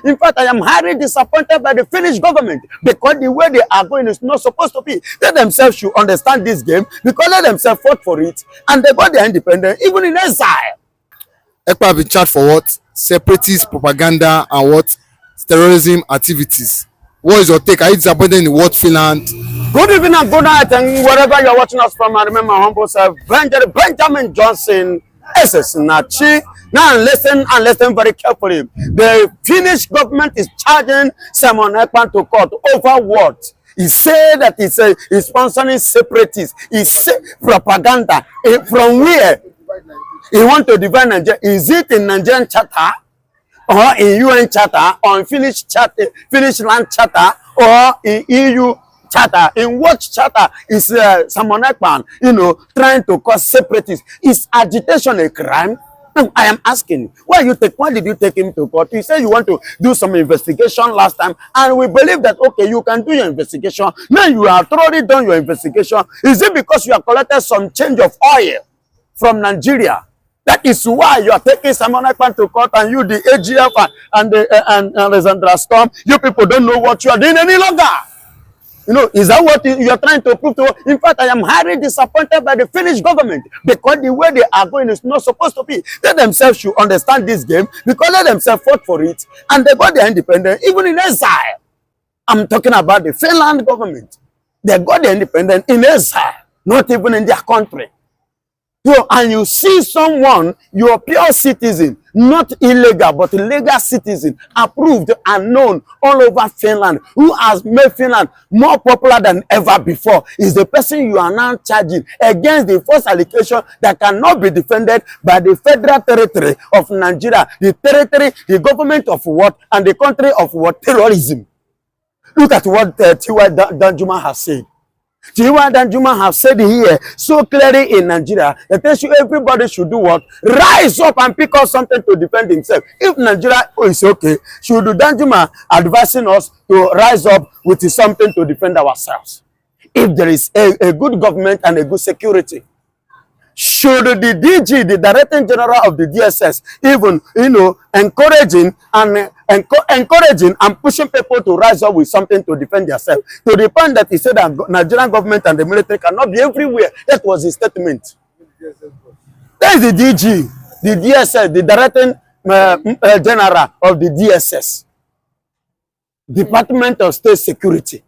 In fact, I am highly disappointed by the Finnish government because the way they are going is not supposed to be. They themselves should understand this game because they themselves fought for it and they got their independence even in exile. Ekpa have been charged for what? Separatist propaganda and what? Terrorism activities. What is your take? Are you disappointed in what Finland? Good evening and good night, and wherever you're watching us from, I remember my humble self, Benjamin Johnson, SS Nachi. Now listen and listen very carefully. The Finnish government is charging Simon Ekpa to court over what? He said that he's sponsoring separatists. He said propaganda. From where? He want to divide Nigeria. Is it in Nigerian charter? Or in UN charter? Or in Finnish charter, Finnish land charter? Or in EU charter? In what charter is Simon Ekpa, trying to cause separatists? Is agitation a crime? No, I am asking, why did you take him to court? You said you want to do some investigation last time, and we believe that, okay, you can do your investigation. Now you have thoroughly done your investigation. Is it because you have collected some change of oil from Nigeria? That is why you are taking Simon Ekpa to court, and you, the AGF and Alexandra Storm, you people don't know what you are doing any longer. Is that what you are trying to prove to? In fact, I am highly disappointed by the Finnish government because the way they are going is not supposed to be. They themselves should understand this game because they themselves fought for it and they got their independence even in exile. I'm talking about the Finland government. They got their independence in exile, not even in their country. And you see someone, you're a pure citizen, not illegal, but a legal citizen, approved and known all over Finland, who has made Finland more popular than ever before, is the person you are now charging against the first allegation that cannot be defended by the federal territory of Nigeria, the territory, the government of what, and the country of what? Terrorism. Look at what T.Y. Danjuma has said. T.Y. Danjuma have said here so clearly in Nigeria that everybody should do what? Rise up and pick up something to defend himself. If Nigeria is okay, should Danjuma advising us to rise up with something to defend ourselves? If there is a good government and a good security, should the DG, the Director General of the DSS, even encouraging and pushing people to rise up with something to defend themselves, to the point that he said that Nigerian government and the military cannot be everywhere. That was his statement. That is the DG, the DSS, the Director General of the DSS, Department of State Security.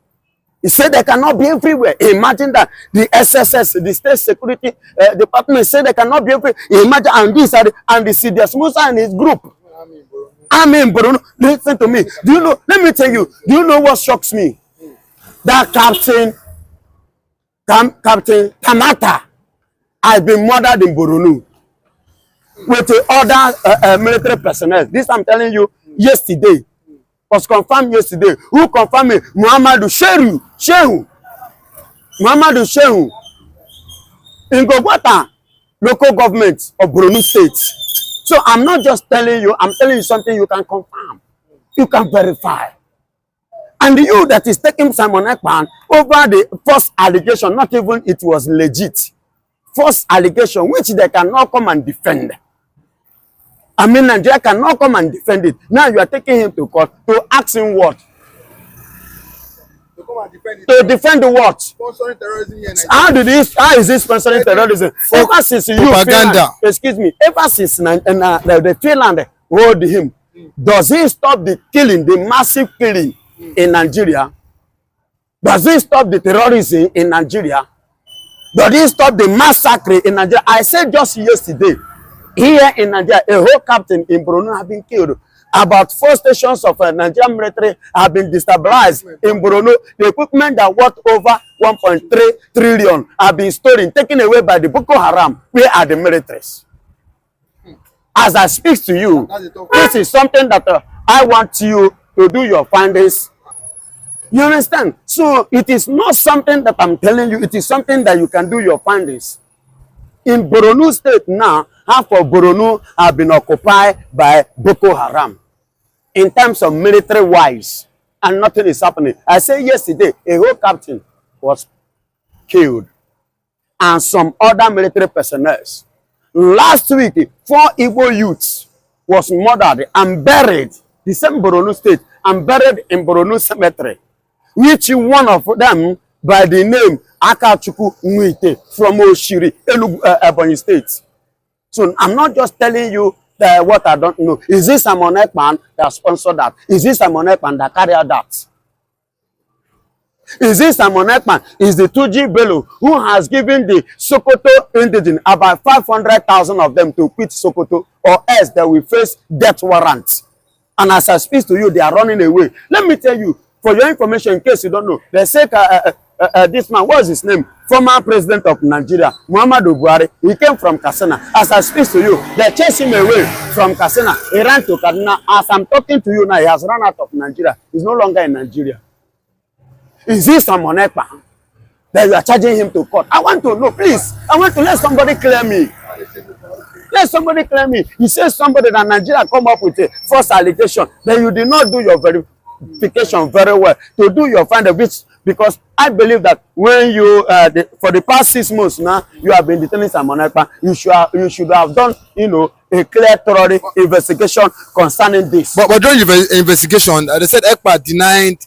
He said they cannot be everywhere. Imagine that the SSS, the State Security Department, said they cannot be everywhere. Imagine, and this and the CDS Musa and his group. I mean, Bruno, listen to me. Do you know? Let me tell you. Do you know what shocks me? That Captain Tamata has been murdered in Boronu with the other military personnel. This I'm telling you yesterday. Was confirmed yesterday. Who confirmed it? Muhammadu Shehu. Muhammadu Shehu. In Govt, local government of Borno State. So I'm not just telling you, I'm telling you something you can confirm. You can verify. And you that is taking Simon Ekpa over the first allegation, not even it was legit. First allegation, which they cannot come and defend. I mean, Nigeria cannot come and defend it. Now you are taking him to court to ask him what? To come and defend it. To defend what? Sponsoring terrorism here in Nigeria. How is this sponsoring terrorism? Ever since you Finland, excuse me, ever since the Finland hold him, does he stop the killing, the massive killing in Nigeria? Does he stop the terrorism in Nigeria? Does he stop the massacre in Nigeria? I said just yesterday, here in Nigeria, a whole captain in Borno have been killed. About 4 stations of Nigerian military have been destabilized in Borno. The equipment that worth over 1.3 trillion have been stolen, taken away by the Boko Haram. Where are the militaries? As I speak to you, this is something that I want you to do your findings. You understand? So it is not something that I'm telling you. It is something that you can do your findings. In Borno State now, half of Borno have been occupied by Boko Haram in terms of military-wise, and nothing is happening. I said yesterday, a whole captain was killed and some other military personnel. Last week, 4 Igbo youths was murdered and buried the same Borno state, and buried in Borno cemetery. Which one of them by the name Akachuku Nwite from Oshiri, Ebonyi State. So I'm not just telling you what I don't know. Is this Simon Ekpa that sponsored that? Is this Simon Ekpa that carried out that? Is this Simon Ekpa? Is the 2G Bello who has given the Sokoto indigene about 500,000 of them to quit Sokoto, or else they will face death warrants. And as I speak to you, they are running away. Let me tell you, for your information, in case you don't know, they say this man, what's his name? Former president of Nigeria, Muhammadu Buhari. He came from Katsina. As I speak to you, they chased him away from Katsina. He ran to Kaduna. As I'm talking to you now, he has run out of Nigeria. He's no longer in Nigeria. Is this Simon Ekpa that you are charging him to court? I want to know, please. I want to let somebody clear me. Let somebody clear me. You say somebody that Nigeria come up with a false allegation, then you did not do your verification very well to do your find which, because I believe that when you for the past 6 months now you have been detaining Simon Ekpa, you should have done, you know, a clear thorough investigation concerning this. But during the investigation, they said Ekpa denied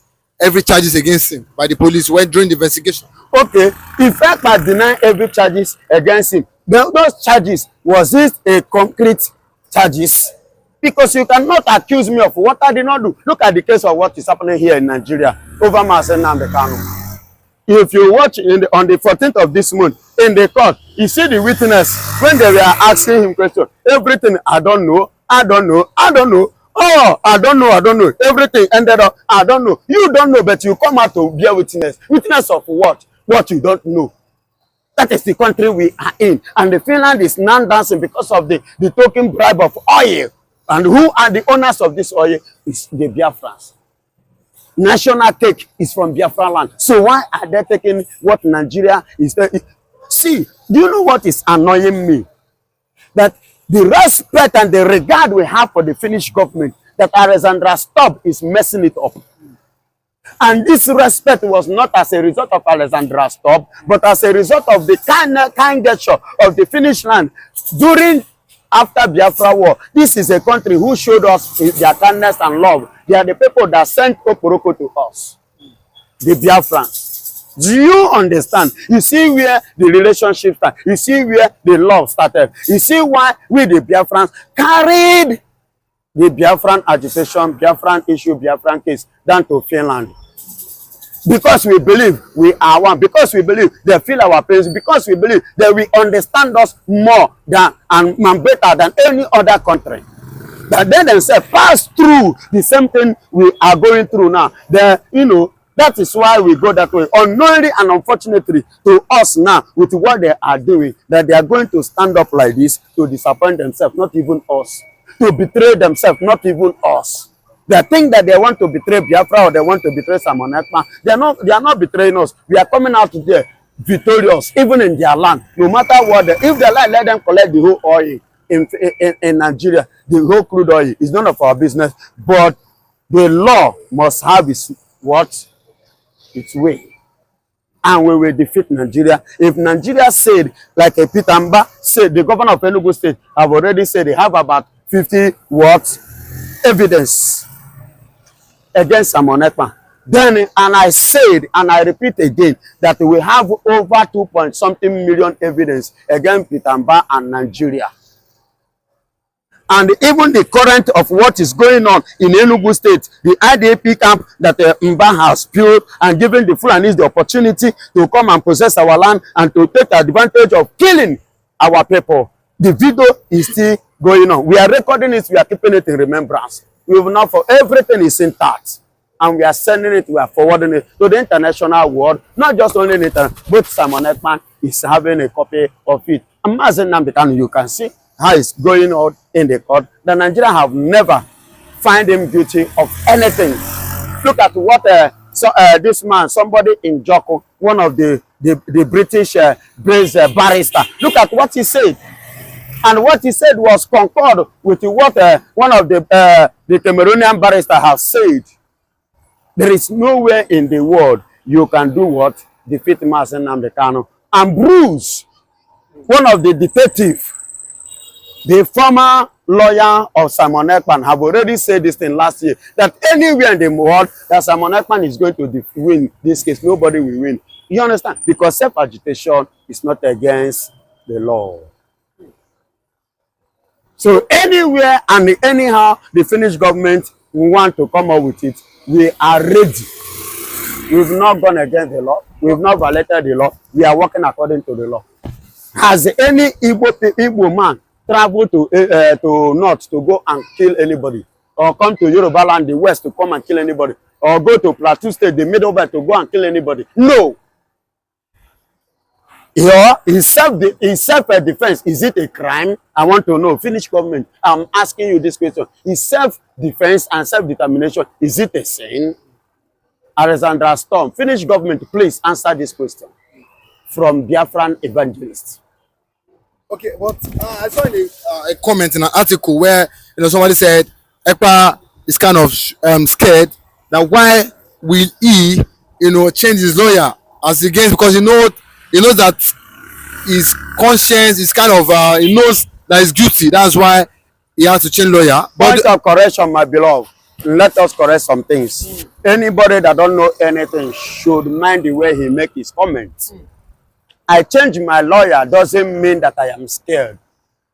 every charges against him by the police when during the investigation. Okay, if Ekpa denied every charges against him, then those charges, was it a concrete charges? Because you cannot accuse me of what I did not do. Look at the case of what is happening here in Nigeria over Mazen Nnamdi Kanu. If you watch on the 14th of this month in the court, you see the witness when they were asking him questions. Everything, I don't know, I don't know, I don't know. Oh, I don't know, I don't know. Everything ended up, I don't know. You don't know, but you come out to be a witness. Witness of what? What you don't know. That is the country we are in. And the Finland is now dancing because of the token bribe of oil. And who are the owners of this oil? Is the Biafrans. National cake is from Biafra land. So why are they taking what Nigeria is? See, do you know what is annoying me? That the respect and the regard we have for the Finnish government, that Alexandra Stubb is messing it up. And this respect was not as a result of Alexandra Stubb, but as a result of the kind gesture of the Finnish land during after Biafra war. This is a country who showed us their kindness and love. They are the people that sent Oporoko to us, the Biafrans. Do you understand? You see where the relationship started. You see where the love started. You see why we, the Biafrans, carried the Biafran agitation, Biafran issue, Biafran case down to Finland. Because we believe we are one. Because we believe they feel our pains. Because we believe that we understand us more than and better than any other country. That they themselves pass through the same thing we are going through now. You know, that is why we go that way. Unknowingly and unfortunately to us now, with what they are doing, that they are going to stand up like this to disappoint themselves, not even us. To betray themselves, not even us. They think that they want to betray Biafra or they want to betray Simon Ekpa. They are not betraying us. We are coming out there victorious, even in their land. No matter what, if they like, let them collect the whole oil in Nigeria, the whole crude oil. Is none of our business. But the law must have its way. And we will defeat Nigeria. If Nigeria said, like a Peter Mba said, the governor of Enugu State have already said they have about 50 evidence against Simon Ekpa. Then, and I said, and I repeat again, that we have over 2-something million evidence against Peter Mba and Nigeria. And even the current of what is going on in Enugu State, the IDP camp that Mba has built and given the Fulanis the opportunity to come and possess our land and to take advantage of killing our people. The video is still going on. We are recording it, we are keeping it in remembrance. We will not, for everything is intact. And we are sending it, we are forwarding it to the international world. Not just only in Italy, but Simon Ekpa is having a copy of it. And Mazen Nnamdi Kanu, you can see how it's going on in the court. The Nigerians have never found him guilty of anything. Look at what this man, somebody in Joko, one of the British-based barrister, look at what he said. And what he said was concord with what one of the Cameroonian barrister has said. There is nowhere in the world you can do what? Defeat Mazen Nnamdi Kanu and bruise one of the detectives The former lawyer of Simon Ekpa have already said this thing last year, that anywhere in the world that Simon Ekpa is going to win this case, nobody will win. You understand? Because self-agitation is not against the law. So anywhere and anyhow the Finnish government want to come up with it, we are ready. We've not gone against the law. We've not violated the law. We are working according to the law. Has any Igbo man traveled to north to go and kill anybody, or come to Yoruba land, the west, to come and kill anybody, or go to Plateau State, the middle belt, to go and kill anybody? No. In self-defense, is it a crime? I want to know. Finnish government, I'm asking you this question. Is self-defense and self-determination, is it a sin? Alexandra Storm, Finnish government, please answer this question from Biafran evangelists. Okay, but I saw a comment in an article where somebody said Ekpa is kind of scared that why will he change his lawyer as against, because he knows that his conscience is kind of he knows that he's guilty. That's why he has to change lawyer. Point of correction, my beloved. Let us correct some things. Anybody that don't know anything should mind the way he make his comments. I change my lawyer doesn't mean that I am scared.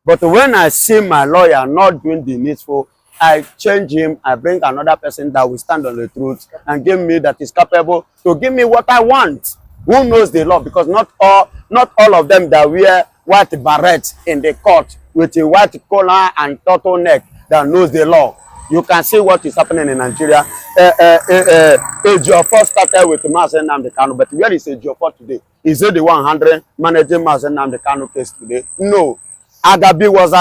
But when I see my lawyer not doing the needful, I change him. I bring another person that will stand on the truth and give me that is capable to give me what I want. Who knows the law? Because not all of them that wear white barrets in the court with a white collar and turtleneck that knows the law. You can see what is happening in Nigeria. Ejiofor started with Mazen Nnamdi Kanu, but where is Ejiofor today? Is it the 100 managing Mazen Nnamdi Kanu case today? No. Agabi was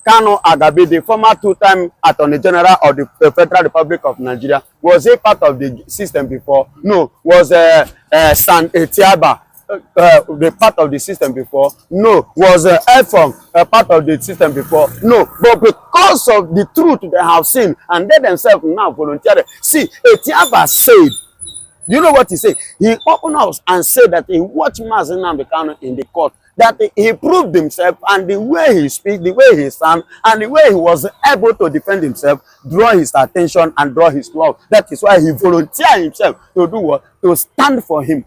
Kanu Agabi, the former two-time Attorney General of the Federal Republic of Nigeria. Was he part of the system before? No. Was San Etiaba the part of the system before? No. Was Efong part of the system before? No. But because of the truth they have seen, and they themselves now volunteered. See, Etiaba said, you know what he said? He opened up and said that he watched Mazen Nnamdi Kanu in the court, that he proved himself, and the way he speaks, the way he stands, and the way he was able to defend himself, draw his attention and draw his love. That is why he volunteered himself to do what? To stand for him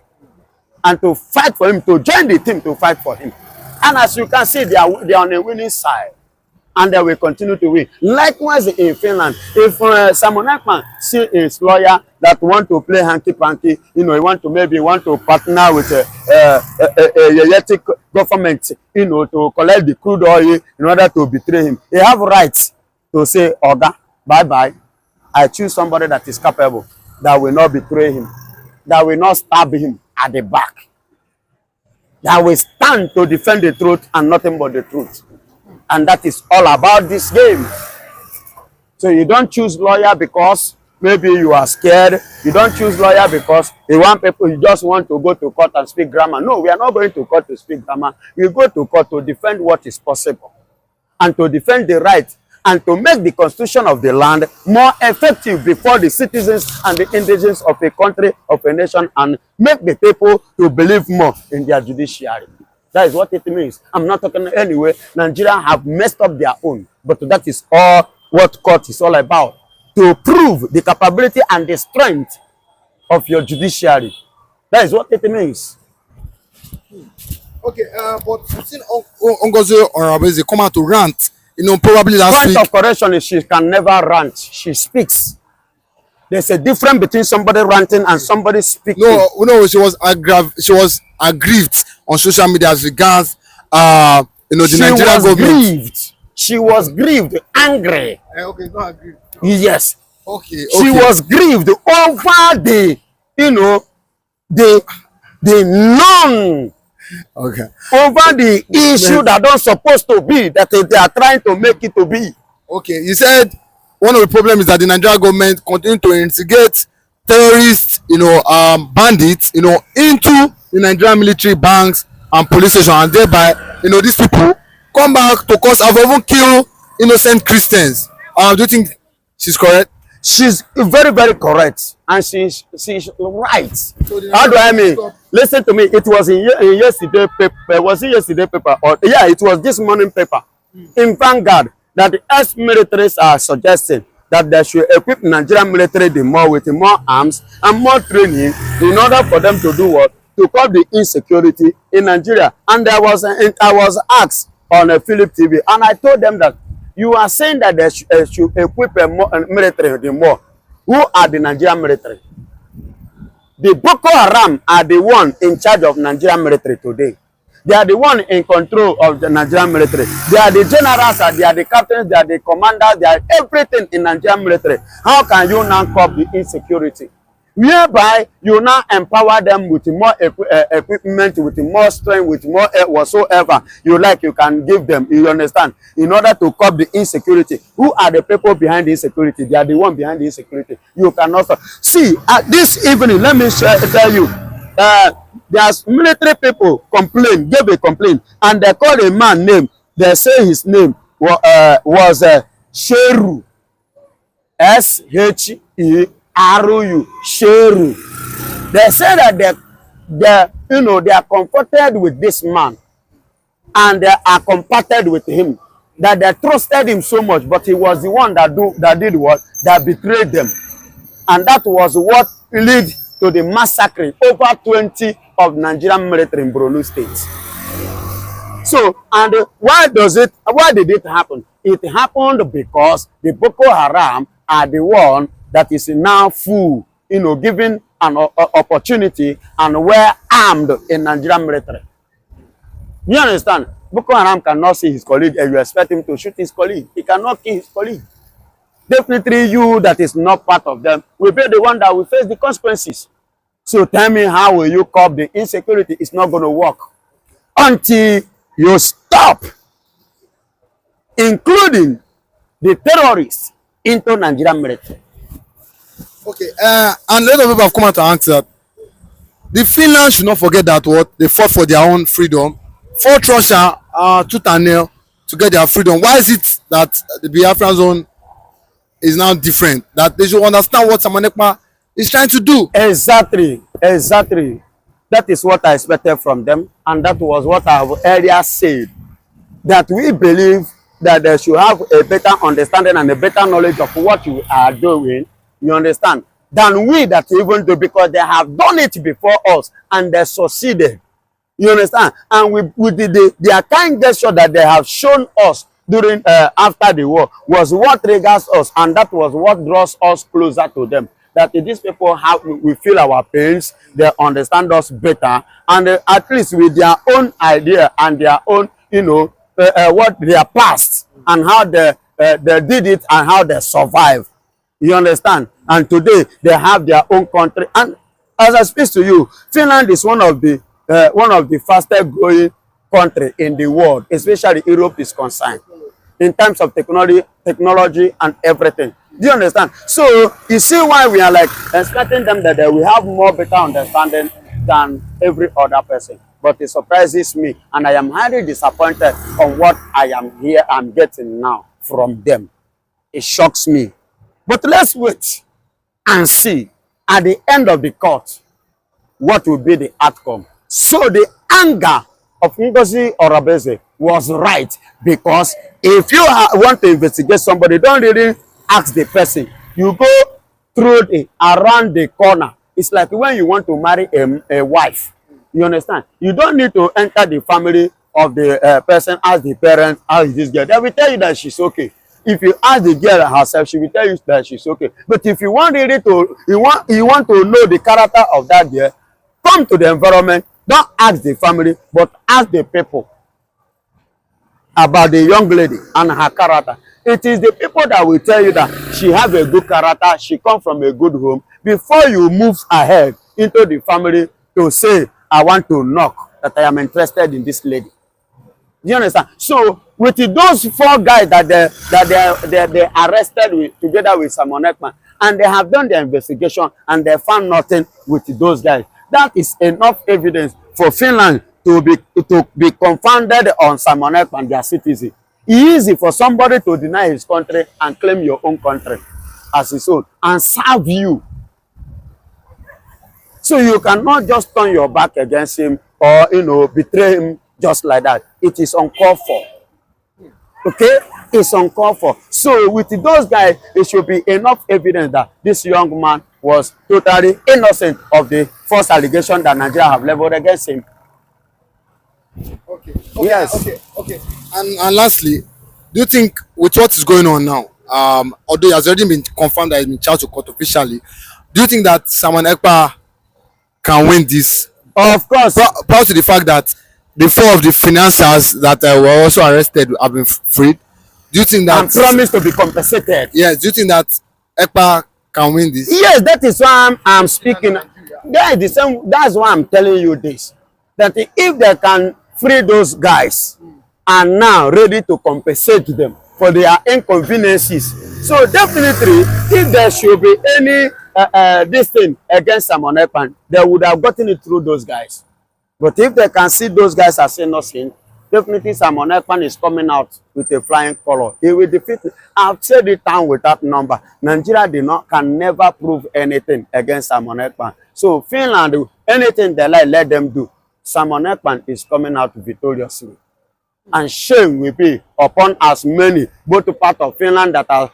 and to fight for him, to join the team to fight for him. And as you can see, they are on the winning side, and they will continue to win. Likewise in Finland, if Simon Ekpa see his lawyer that want to play hanky-panky, he want to partner with a Yeyetic government, to collect the crude oil in order to betray him. He have rights to say, Oga, bye-bye. I choose somebody that is capable, that will not betray him, that will not stab him at the back, that will stand to defend the truth and nothing but the truth. And that is all about this game. So you don't choose lawyer because maybe you are scared. You don't choose lawyer because you just want to go to court and speak grammar. No, we are not going to court to speak grammar. We go to court to defend what is possible, and to defend the right, and to make the constitution of the land more effective before the citizens and the indigents of a country, of a nation, and make the people to believe more in their judiciary. That is what it means. I'm not talking anyway. Nigeria have messed up their own, but that is all what court is all about. To prove the capability and the strength of your judiciary. That is what it means. Okay, but you've seen Ngozi Oraweze come out to rant. Probably last week. Point of correction is she can never rant. She speaks. There's a difference between somebody ranting and somebody speaking. No, she was aggrieved on social media as regards the Nigerian government. She was grieved, angry. Okay, not aggrieved. Yes. Okay. She was grieved over the non. Okay. Over the issue that don't supposed to be, that they are trying to make it to be. Okay, you said one of the problems is that the Nigerian government continue to instigate terrorists, bandits, into the Nigerian military, banks, and police station, and thereby, these people come back to cause have even kill innocent Christians. Do you think she's correct? She's very, very correct, and she's right. So how do I mean? Listen to me. It was in yesterday paper. Was it yesterday paper? Or yeah, it was this morning paper. in Vanguard that the ex-militaries are suggesting that they should equip Nigerian military with more arms and more training in order for them to do what? To curb the insecurity in Nigeria. And I was asked on a Philip TV, and I told them that you are saying that they should equip a military more. Who are the Nigerian military? The Boko Haram are the one in charge of Nigerian military today. They are the one in control of the Nigerian military. They are the generals, they are the captains, they are the commanders, they are everything in Nigerian military. How can you now curb the insecurity? Whereby you now empower them with more equipment, with more strength, with more whatsoever you like, you can give them, you understand, in order to curb the insecurity. Who are the people behind the insecurity? They are the one behind the insecurity. You cannot stop. See, this evening, let me tell you, there's military people gave a complaint, and they called a man name. They say his name was Sheru, S-H-E-R-U, Sheru. They say that they are comforted with this man, and they are compacted with him, that they trusted him so much, but he was the one that did what? That betrayed them, and that was what led to the massacre over 20 of Nigerian military in Borno State. So, and why did it happen? It happened because the Boko Haram are the one that is now full, given an opportunity and were armed in Nigerian military. You understand? Boko Haram cannot see his colleague and you expect him to shoot his colleague. He cannot kill his colleague. Definitely you that is not part of them will be the one that will face the consequences. So tell me, how will you curb the insecurity? It's not going to work until you stop including the terrorists into Nigerian military. Okay, and a lot of people have come out to answer that. The Finland should not forget that what they fought for their own freedom, fought Russia tooth and nail to get their freedom. Why is it that the Biafran zone is now different? That they should understand what Simon Ekpa is trying to do. Exactly. That is what I expected from them, and that was what I have earlier said. That we believe that they should have a better understanding and a better knowledge of what you are doing. You understand? Than we that even do, because they have done it before us and they succeeded. You understand? And with their kind gesture that they have shown us during after the war was what triggers us, and that was what draws us closer to them. That these people we feel our pains, they understand us better, and at least with their own idea and their own, what their past and how they did it and how they survived. You understand? And today they have their own country. And as I speak to you, Finland is one of the fastest growing country in the world, especially Europe is concerned, in terms of technology and everything. Do you understand? So you see why we are like expecting them that they will have more better understanding than every other person. But it surprises me, and I am highly disappointed on what I'm getting now from them. It shocks me. But let's wait and see at the end of the court what will be the outcome. So the anger of Ngozi Orabeze was right, because if you want to investigate somebody, don't really ask the person. You go through around the corner. It's like when you want to marry a wife. You understand? You don't need to enter the family of the person, ask the parents, how is this girl. They will tell you that she's okay. If you ask the girl herself, she will tell you that she's okay. But if you want really you want to know the character of that girl, come to the environment. Don't ask the family, but ask the people about the young lady and her character. It is the people that will tell you that she has a good character, she comes from a good home, before you move ahead into the family to say, I want to knock, that I am interested in this lady. Do you understand? So with those 4 guys that they arrested together with Simon Ekpa, and they have done their investigation and they found nothing with those guys, that is enough evidence for Finland to be confounded on Simon Ekpa and their citizens. Easy for somebody to deny his country and claim your own country as his own and serve you. So you cannot just turn your back against him or betray him just like that. It is uncalled for. Okay, it's uncalled for. So with those guys, it should be enough evidence that this young man was totally innocent of the false allegation that Nigeria have leveled against him. Okay. Yes. Okay. And lastly, do you think with what is going on now, although it has already been confirmed that it's been charged to court officially, do you think that Simon Ekpa can win this? Of course. Proud to the fact that the four of the financiers that were also arrested have been freed. Do you think that? And promised to be compensated. Yes. Do you think that Ekpa can win this? Yes, that is why I'm speaking. That is the same. That's why I'm telling you this. That if they can free those guys and now ready to compensate them for their inconveniences. So definitely, if there should be any this thing against Simon Ekpa, they would have gotten it through those guys. But if they can see those guys as innocent, definitely Simon Ekpa is coming out with a flying color. He will defeat it. I've said it down with that number. Nigeria can never prove anything against Simon Ekpa. So Finland, anything they like, let them do. Simon Ekpa is coming out victoriously. And shame will be upon as many, both part of Finland that are,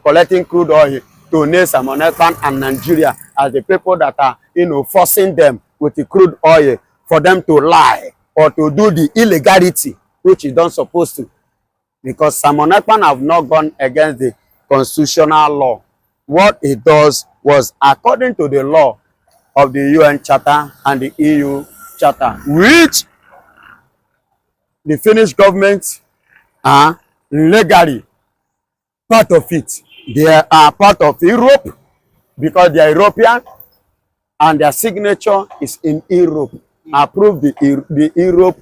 collecting crude oil to nail Simon Ekpa and Nigeria as the people that are, forcing them with the crude oil for them to lie or to do the illegality, which is not supposed to. Because Simon Ekpa have not gone against the constitutional law. What it does was according to the law of the UN Charter and the EU Charter, which the Finnish government are legally part of it. They are part of Europe because they are European and their signature is in Europe. Approve the Europe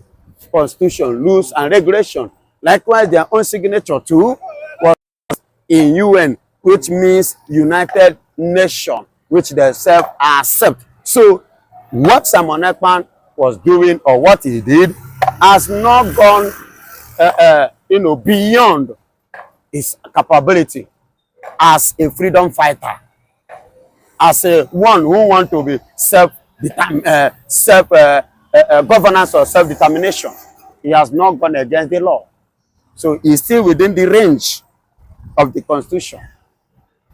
Constitution, rules and regulation. Likewise, their own signature too was in UN, which means United Nations, which they self accept. So what Simon Ekpa was doing or what he did has not gone beyond his capability as a freedom fighter, as a one who want to be governance or self-determination. He has not gone against the law. So he's still within the range of the constitution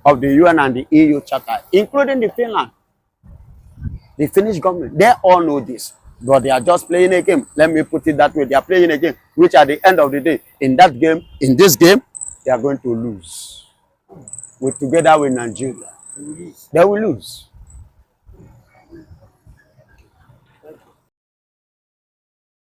of the UN and the EU Charter, including the Finland. The Finnish government, they all know this, but they are just playing a game. Let me put it that way. They are playing a game, which at the end of the day, in this game, they are going to lose. Together with Nigeria, they will lose.